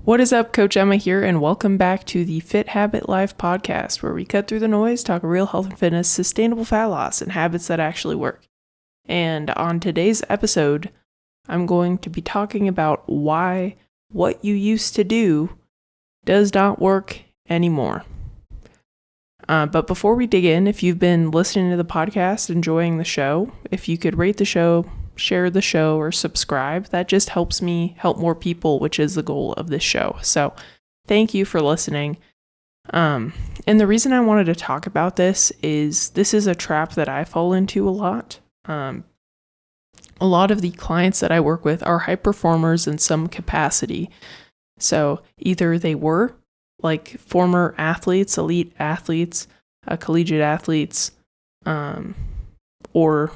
What is up? Coach Emma here, and welcome back to the Fit Habit Life podcast, where we cut through the noise, talk real health and fitness, sustainable fat loss, and habits that actually work. And on today's episode, I'm going to be talking about why what you used to do does not work anymore. But before we dig in, if you've been listening to the podcast, enjoying the show, if you could rate the show, share the show, or subscribe, that just helps me help more people, which is the goal of this show. So thank you for listening. And the reason I wanted to talk about this is a trap that I fall into a lot. A lot of the clients that I work with are high performers in some capacity. So either they were like former athletes, elite athletes, collegiate athletes, or,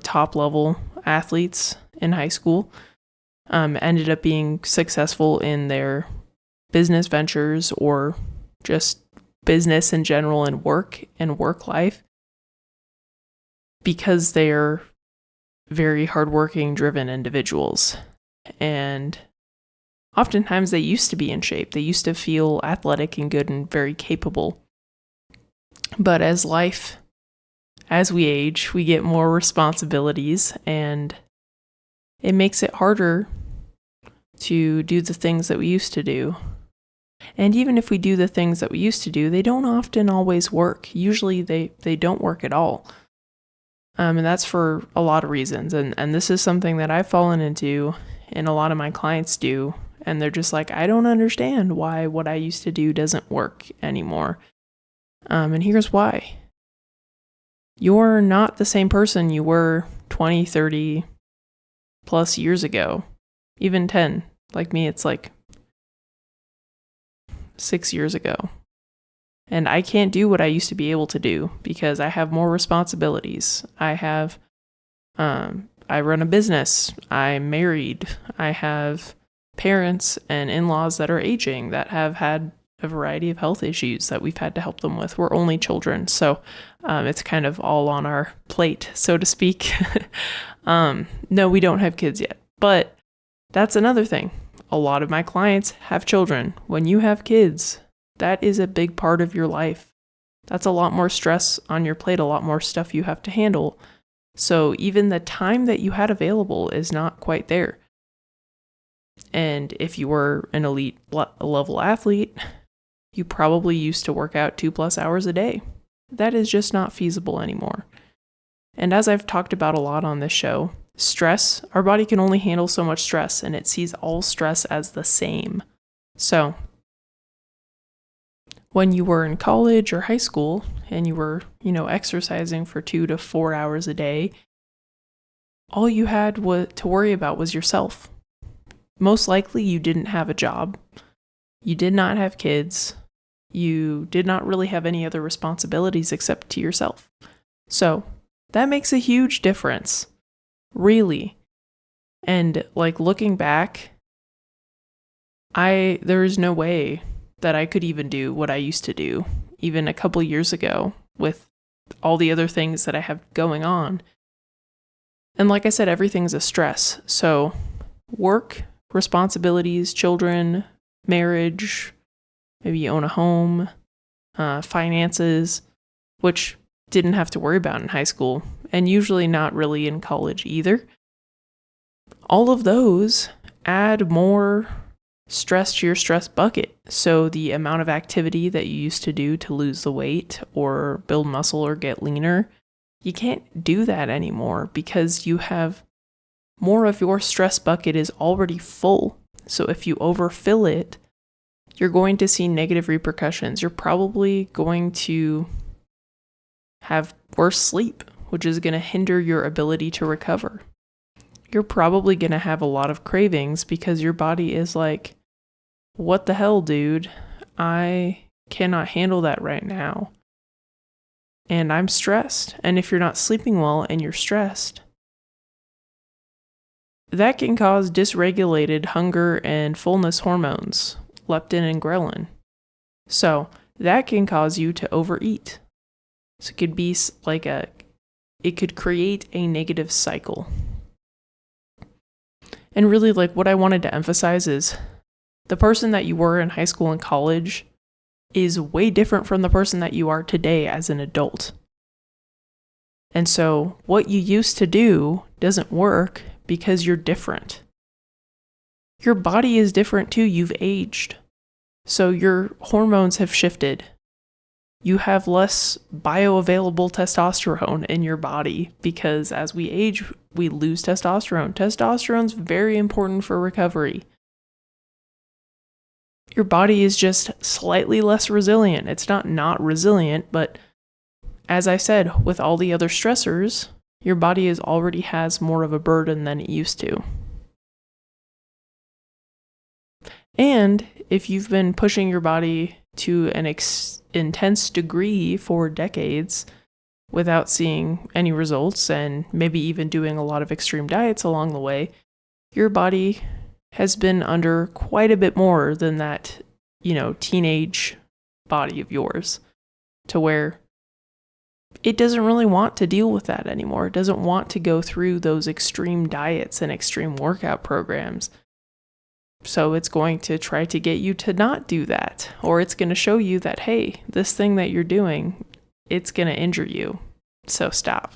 top level athletes in high school, ended up being successful in their business ventures or just business in general and work life because they're very hardworking, driven individuals. And oftentimes they used to be in shape. They used to feel athletic and good and very capable. But as we age, we get more responsibilities, and it makes it harder to do the things that we used to do. And even if we do the things that we used to do, they don't often always work. Usually they don't work at all. And that's for a lot of reasons. And this is something that I've fallen into, and a lot of my clients do. And they're just like, I don't understand why what I used to do doesn't work anymore. And here's why. You're not the same person you were 20, 30 plus years ago, even 10. Like me, it's like 6 years ago. And I can't do what I used to be able to do because I have more responsibilities. I run a business. I'm married. I have parents and in-laws that are aging that have had a variety of health issues that we've had to help them with. We're only children, so it's kind of all on our plate, so to speak. No, we don't have kids yet, but that's another thing. A lot of my clients have children. When you have kids, that is a big part of your life. That's a lot more stress on your plate, a lot more stuff you have to handle. So even the time that you had available is not quite there. And if you were an elite level athlete, you probably used to work out 2+ hours a day. That is just not feasible anymore. And as I've talked about a lot on this show, stress, our body can only handle so much stress, and it sees all stress as the same. So when you were in college or high school and you were, exercising for 2 to 4 hours a day, all you had to worry about was yourself. Most likely you didn't have a job. You did not have kids. You did not really have any other responsibilities except to yourself. So that makes a huge difference, really. And looking back, there is no way that I could even do what I used to do, even a couple years ago, with all the other things that I have going on. And like I said, everything's a stress. So work, responsibilities, children, marriage, maybe you own a home, finances, which didn't have to worry about in high school, and usually not really in college either. All of those add more stress to your stress bucket. So the amount of activity that you used to do to lose the weight or build muscle or get leaner, you can't do that anymore because you have more of your stress bucket is already full. So if you overfill it, you're going to see negative repercussions. You're probably going to have worse sleep, which is going to hinder your ability to recover. You're probably going to have a lot of cravings because your body is like, what the hell, dude? I cannot handle that right now. And I'm stressed. And if you're not sleeping well and you're stressed, that can cause dysregulated hunger and fullness hormones, leptin and ghrelin. So that can cause you to overeat. So it could be it could create a negative cycle. And really, what I wanted to emphasize is The person that you were in high school and college is way different from the person that you are today as an adult. And so what you used to do doesn't work because you're different. Your body is different too. You've aged. So your hormones have shifted. You have less bioavailable testosterone in your body because as we age, we lose testosterone. Testosterone's very important for recovery. Your body is just slightly less resilient. It's not resilient, but as I said, with all the other stressors, your body already has more of a burden than it used to. And if you've been pushing your body to an intense degree for decades without seeing any results and maybe even doing a lot of extreme diets along the way, your body has been under quite a bit more than that, teenage body of yours, to where it doesn't really want to deal with that anymore. It doesn't want to go through those extreme diets and extreme workout programs. So it's going to try to get you to not do that, or it's going to show you that, hey, this thing that you're doing, it's going to injure you. So stop.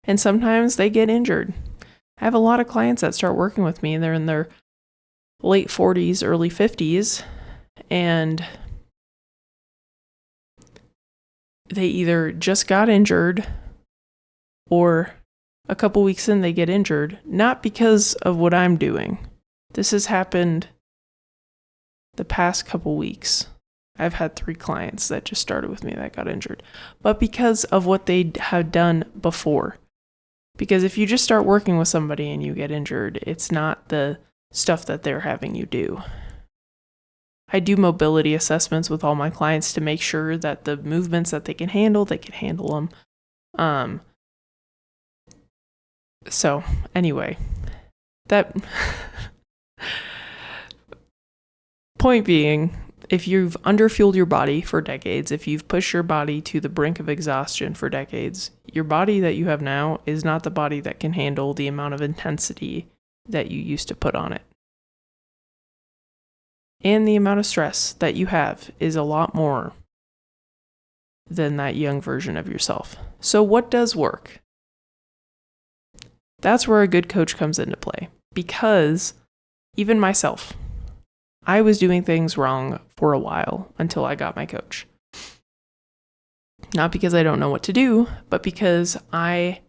And sometimes they get injured. I have a lot of clients that start working with me and they're in their late 40s, early 50s, and they either just got injured or a couple weeks in they get injured, not because of what I'm doing. This has happened the past couple weeks. I've had 3 clients that just started with me that got injured, but because of what they have done before. Because if you just start working with somebody and you get injured, it's not the stuff that they're having you do. I do mobility assessments with all my clients to make sure that the movements that they can handle them. So anyway, that point being, if you've underfueled your body for decades, if you've pushed your body to the brink of exhaustion for decades, your body that you have now is not the body that can handle the amount of intensity that you used to put on it. And the amount of stress that you have is a lot more than that young version of yourself. So what does work? That's where a good coach comes into play. Because even myself, I was doing things wrong for a while until I got my coach. Not because I don't know what to do, but because I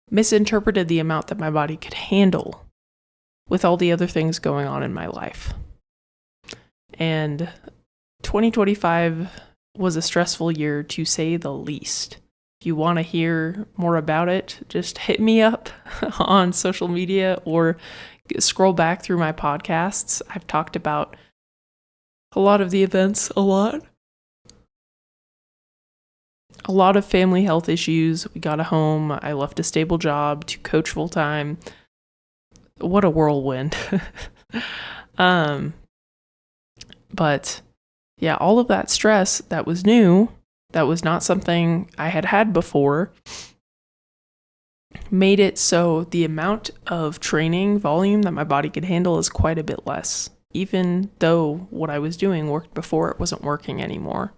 misinterpreted the amount that my body could handle with all the other things going on in my life. And 2025 was a stressful year, to say the least. If you want to hear more about it, just hit me up on social media or scroll back through my podcasts. I've talked about a lot of the events a lot. A lot of family health issues. We got a home. I left a stable job to coach full time. What a whirlwind. But yeah, all of that stress that was new, that was not something I had had before, made it so the amount of training volume that my body could handle is quite a bit less. Even though what I was doing worked before, it wasn't working anymore.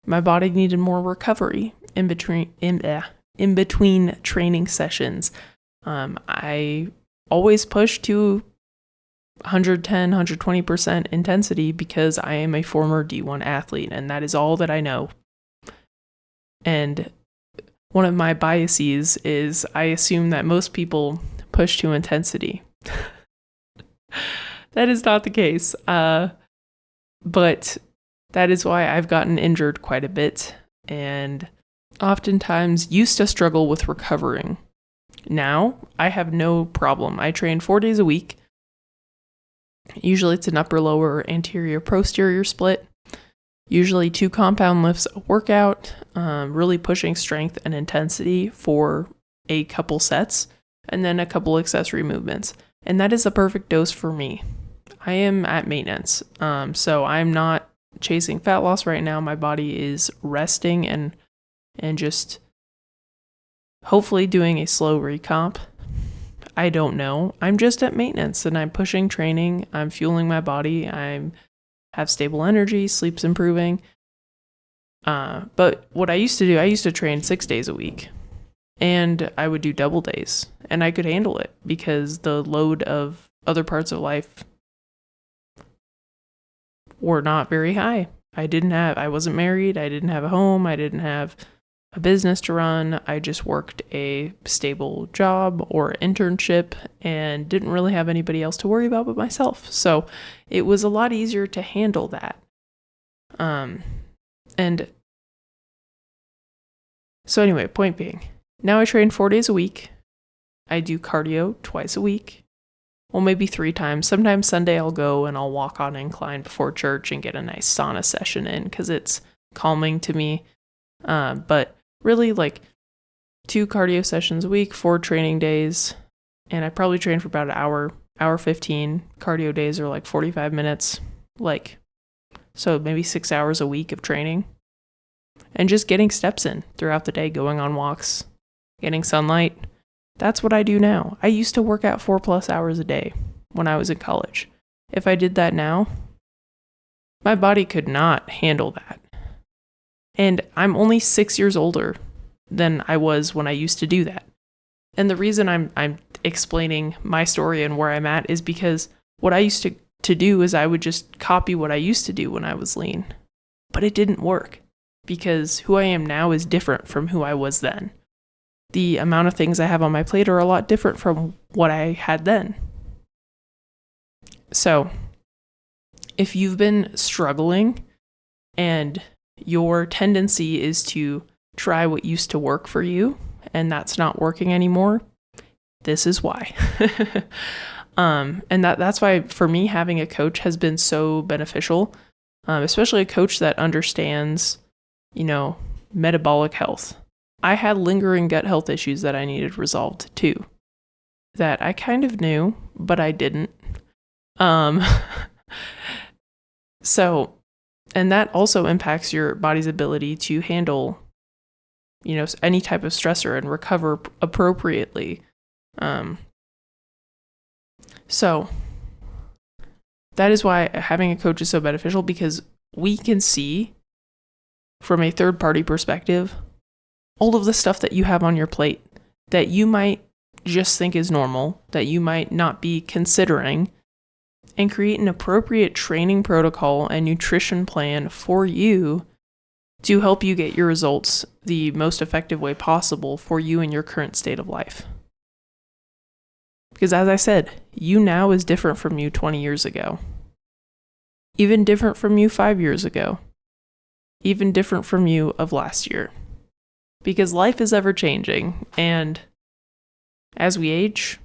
My body needed more recovery in between training sessions. I always push to 110, 120% intensity because I am a former D1 athlete, and that is all that I know. And one of my biases is I assume that most people push to intensity. That is not the case. But that is why I've gotten injured quite a bit and oftentimes used to struggle with recovering. Now, I have no problem. I train 4 days a week. Usually it's an upper lower anterior posterior split. Usually 2 compound lifts a workout, really pushing strength and intensity for a couple sets, and then a couple accessory movements. And that is the perfect dose for me. I am at maintenance, so I'm not chasing fat loss right now. My body is resting and just hopefully doing a slow recomp. I don't know. I'm just at maintenance and I'm pushing training. I'm fueling my body. I have stable energy, sleep's improving. But what I used to do, I used to train 6 days a week and I would do double days and I could handle it because the load of other parts of life were not very high. I wasn't married. I didn't have a home. I didn't have a business to run. I just worked a stable job or internship and didn't really have anybody else to worry about but myself. So it was a lot easier to handle that. And so anyway, point being, now I train 4 days a week. I do cardio twice a week. Well, maybe 3 times. Sometimes Sunday I'll go and I'll walk on incline before church and get a nice sauna session in because it's calming to me. But really, like 2 cardio sessions a week, 4 training days, and I probably train for about an hour 15. Cardio days are like 45 minutes, so maybe 6 hours a week of training. And just getting steps in throughout the day, going on walks, getting sunlight. That's what I do now. I used to work out 4+ hours a day when I was in college. If I did that now, my body could not handle that. And I'm only 6 years older than I was when I used to do that. And the reason I'm explaining my story and where I'm at is because what I used to do is I would just copy what I used to do when I was lean. But it didn't work because who I am now is different from who I was then. The amount of things I have on my plate are a lot different from what I had then. So, if you've been struggling and your tendency is to try what used to work for you and that's not working anymore, this is why. And that's why for me having a coach has been so beneficial, especially a coach that understands, metabolic health. I had lingering gut health issues that I needed resolved too, that I kind of knew, but I didn't. So, and that also impacts your body's ability to handle, any type of stressor and recover appropriately. So that is why having a coach is so beneficial, because we can see from a third party perspective all of the stuff that you have on your plate that you might just think is normal, that you might not be considering, and create an appropriate training protocol and nutrition plan for you to help you get your results the most effective way possible for you in your current state of life. Because as I said, you now is different from you 20 years ago. Even different from you 5 years ago. Even different from you of last year. Because life is ever changing, and as we age,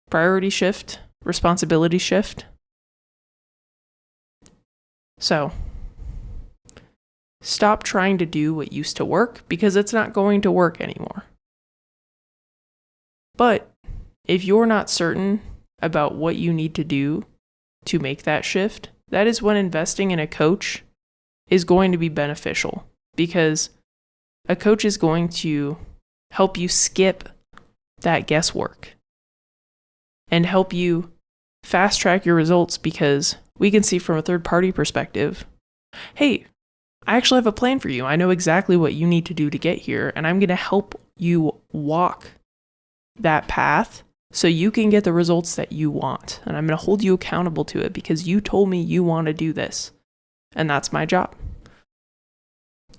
priorities shift, responsibilities shift. So, stop trying to do what used to work because it's not going to work anymore. But if you're not certain about what you need to do to make that shift, that is when investing in a coach is going to be beneficial, because a coach is going to help you skip that guesswork and help you fast track your results, because we can see from a third party perspective, hey, I actually have a plan for you. I know exactly what you need to do to get here, and I'm going to help you walk that path so you can get the results that you want. And I'm going to hold you accountable to it because you told me you want to do this. And that's my job.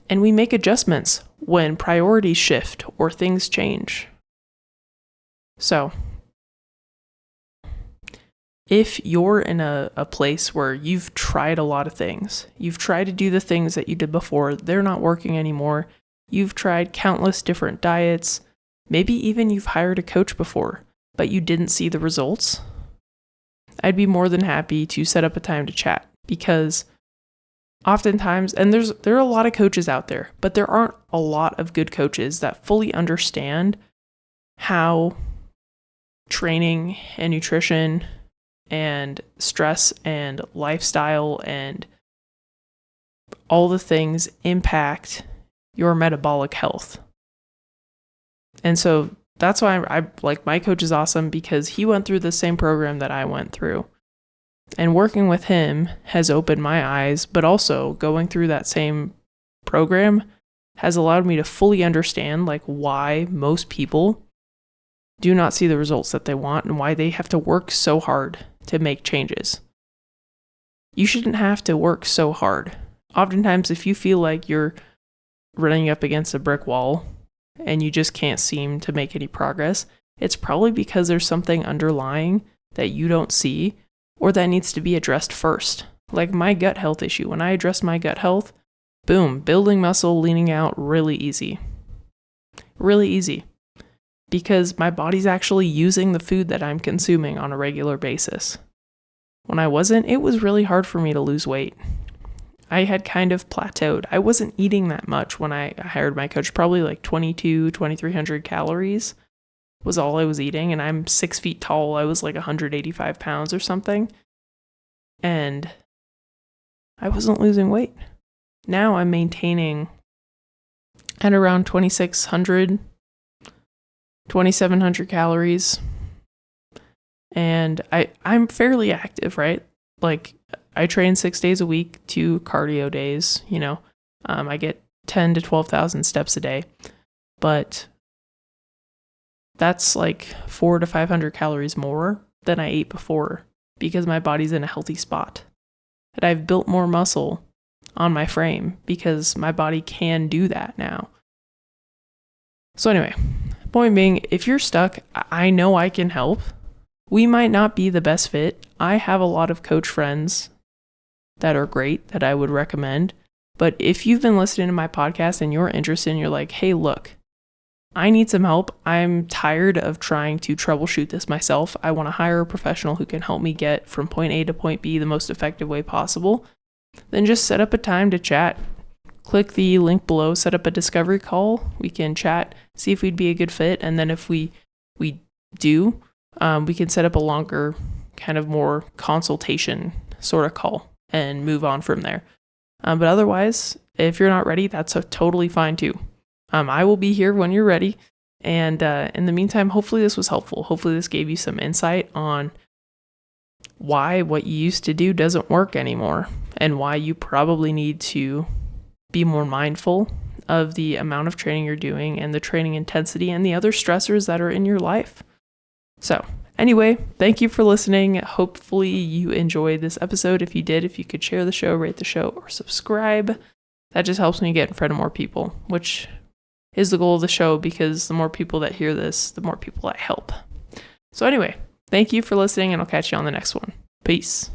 And we make adjustments when priorities shift or things change. So, if you're in a place where you've tried a lot of things, you've tried to do the things that you did before, they're not working anymore, you've tried countless different diets, maybe even you've hired a coach before, but you didn't see the results, I'd be more than happy to set up a time to chat, because oftentimes, and there are a lot of coaches out there, but there aren't a lot of good coaches that fully understand how training and nutrition and stress and lifestyle and all the things impact your metabolic health. And so that's why I like my coach is awesome, because he went through the same program that I went through. And working with him has opened my eyes, but also going through that same program has allowed me to fully understand like why most people do not see the results that they want and why they have to work so hard to make changes. You shouldn't have to work so hard. Oftentimes, if you feel like you're running up against a brick wall and you just can't seem to make any progress, it's probably because there's something underlying that you don't see or that needs to be addressed first. Like my gut health issue. When I addressed my gut health, boom, building muscle, leaning out, really easy. Really easy. Because my body's actually using the food that I'm consuming on a regular basis. When I wasn't, it was really hard for me to lose weight. I had kind of plateaued. I wasn't eating that much when I hired my coach. Probably like 2,300 calories was all I was eating. And I'm 6 feet tall. I was like 185 pounds or something. And I wasn't losing weight. Now I'm maintaining at around 2,700 calories. And I'm fairly active, right? Like I train 6 days a week, 2 cardio days, I get 10 to 12,000 steps a day, but that's like 400 to 500 calories more than I ate before because my body's in a healthy spot. And I've built more muscle on my frame because my body can do that now. So anyway, point being, if you're stuck, I know I can help. We might not be the best fit. I have a lot of coach friends that are great that I would recommend. But if you've been listening to my podcast and you're interested and you're like, hey, look, I need some help. I'm tired of trying to troubleshoot this myself. I want to hire a professional who can help me get from point A to point B the most effective way possible. Then just set up a time to chat. Click the link below, set up a discovery call. We can chat, see if we'd be a good fit. And then if we do, we can set up a longer, kind of more consultation sort of call and move on from there. But otherwise, if you're not ready, that's totally fine too. I will be here when you're ready. And in the meantime, hopefully this was helpful. Hopefully this gave you some insight on why what you used to do doesn't work anymore and why you probably need to be more mindful of the amount of training you're doing and the training intensity and the other stressors that are in your life. So anyway, thank you for listening. Hopefully you enjoyed this episode. If you did, if you could share the show, rate the show, or subscribe, that just helps me get in front of more people, which is the goal of the show, because the more people that hear this, the more people I help. So anyway, thank you for listening, and I'll catch you on the next one. Peace.